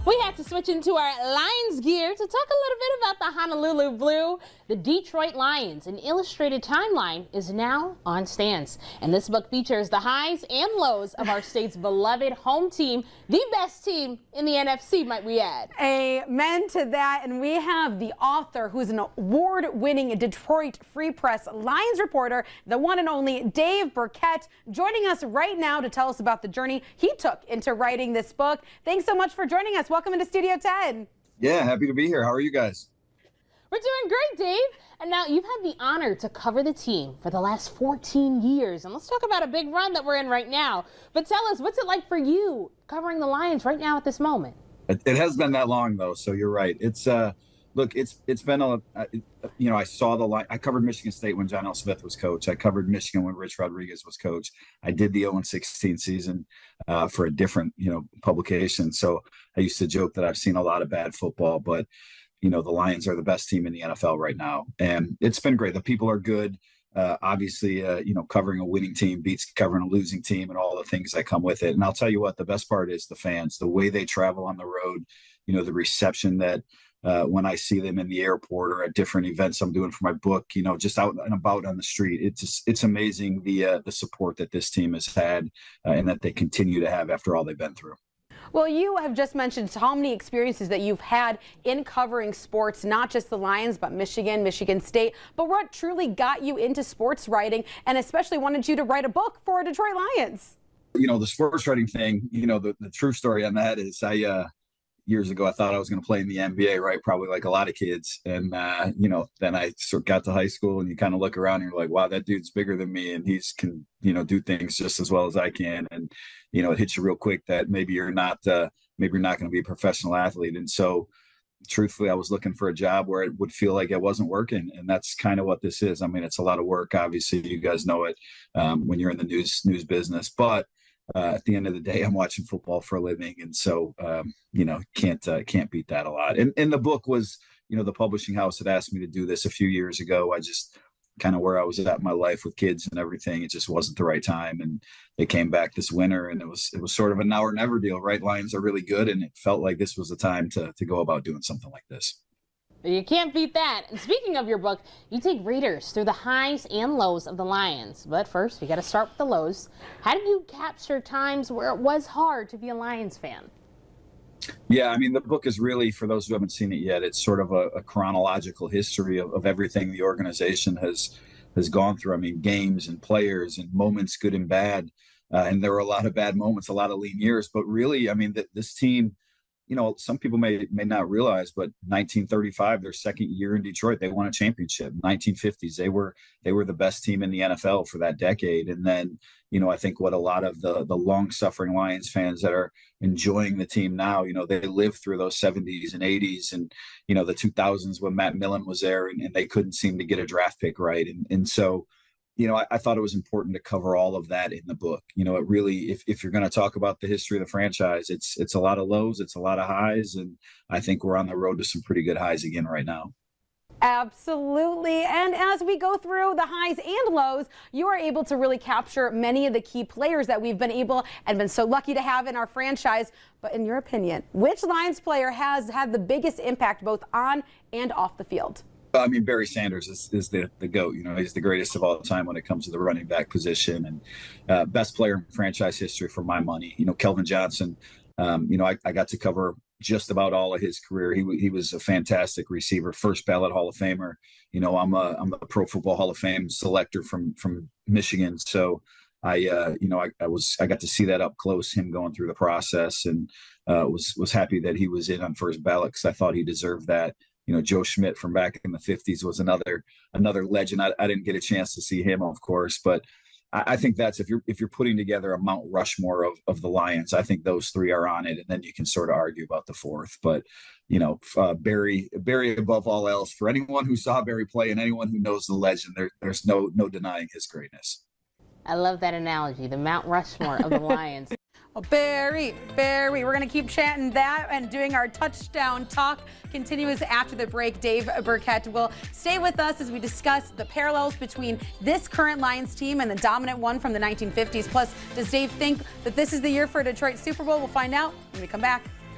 We had to switch into our Lions gear to talk a little bit about the Honolulu Blue. The Detroit Lions, an illustrated timeline, is now on stands. And this book features the highs and lows of our state's beloved home team, the best team in the NFC, might we add. Amen to that. And we have the author, who's an award-winning Detroit Free Press Lions reporter, the one and only Dave Birkett, joining us right now to tell us about the journey he took into writing this book. Thanks so much for joining us. Welcome into Studio 10. Yeah, happy to be here. How are you guys? We're doing great, Dave. And now you've had the honor to cover the team for the last 14 years. And let's talk about a big run that we're in right now. But tell us, what's it like for you covering the Lions right now at this moment? It has been that long, though, so you're right. It's look, it's been a I saw the line. I covered Michigan State when John L. Smith was coach. I covered Michigan when Rich Rodriguez was coach. I did the 0-16 season for a different publication. So I used to joke that I've seen a lot of bad football, but the Lions are the best team in the NFL right now, and it's been great. The people are good. Obviously, covering a winning team beats covering a losing team and all the things that come with it. And I'll tell you what, the best part is the fans, the way they travel on the road, the reception that when I see them in the airport or at different events I'm doing for my book, just out and about on the street. It's amazing the support that this team has had and that they continue to have after all they've been through. Well, you have just mentioned how many experiences that you've had in covering sports, not just the Lions, but Michigan, Michigan State. But what truly got you into sports writing and especially wanted you to write a book for Detroit Lions? The sports writing thing, the true story on that is years ago, I thought I was going to play in the NBA, right? Probably like a lot of kids. And, then I sort of got to high school and you kind of look around and you're like, wow, that dude's bigger than me. And he's can, do things just as well as I can. And, it hits you real quick that maybe you're not going to be a professional athlete. And so truthfully, I was looking for a job where it would feel like it wasn't working. And that's kind of what this is. I mean, it's a lot of work. Obviously, you guys know it when you're in the news business, but at the end of the day, I'm watching football for a living. And so, can't beat that a lot. And the book was, the publishing house had asked me to do this a few years ago. I just kind of where I was at in my life with kids and everything. It just wasn't the right time. And they came back this winter and it was sort of a now or never deal, right? Lions are really good. And it felt like this was the time to go about doing something like this. You can't beat that. And speaking of your book, you take readers through the highs and lows of the Lions. But first, we got to start with the lows. How did you capture times where it was hard to be a Lions fan? Yeah, I mean, the book is really, for those who haven't seen it yet, it's sort of a chronological history of everything the organization has gone through. I mean, games and players and moments, good and bad. And there were a lot of bad moments, a lot of lean years. But really, I mean, this team, some people may not realize, but 1935, their second year in Detroit, they won a championship. 1950s, they were the best team in the NFL for that decade. And then, I think what a lot of the long-suffering Lions fans that are enjoying the team now, they lived through those 70s and 80s and, the 2000s when Matt Millen was there and they couldn't seem to get a draft pick right. And so, I thought it was important to cover all of that in the book. It really, if you're going to talk about the history of the franchise, it's a lot of lows, it's a lot of highs, and I think we're on the road to some pretty good highs again right now. Absolutely. And as we go through the highs and lows, you are able to really capture many of the key players that we've been so lucky to have in our franchise. But in your opinion, which Lions player has had the biggest impact both on and off the field? I mean, Barry Sanders is the GOAT. He's the greatest of all time when it comes to the running back position and best player in franchise history for my money. Kelvin Johnson, I got to cover just about all of his career. He was a fantastic receiver, first ballot Hall of Famer. I'm a Pro Football Hall of Fame selector from Michigan. So I got to see that up close, him going through the process, and was happy that he was in on first ballot because I thought he deserved that. Joe Schmidt from back in the 50s was another legend. I didn't get a chance to see him, of course, but I think that's if you're putting together a Mount Rushmore of the Lions, I think those three are on it, and then you can sort of argue about the fourth. But Barry above all else. For anyone who saw Barry play and anyone who knows the legend, there's no denying his greatness. I love that analogy, the Mount Rushmore of the Lions. Well, Barry, we're going to keep chatting that and doing our touchdown talk. Continues after the break. Dave Birkett will stay with us as we discuss the parallels between this current Lions team and the dominant one from the 1950s. Plus, does Dave think that this is the year for a Detroit Super Bowl? We'll find out when we come back.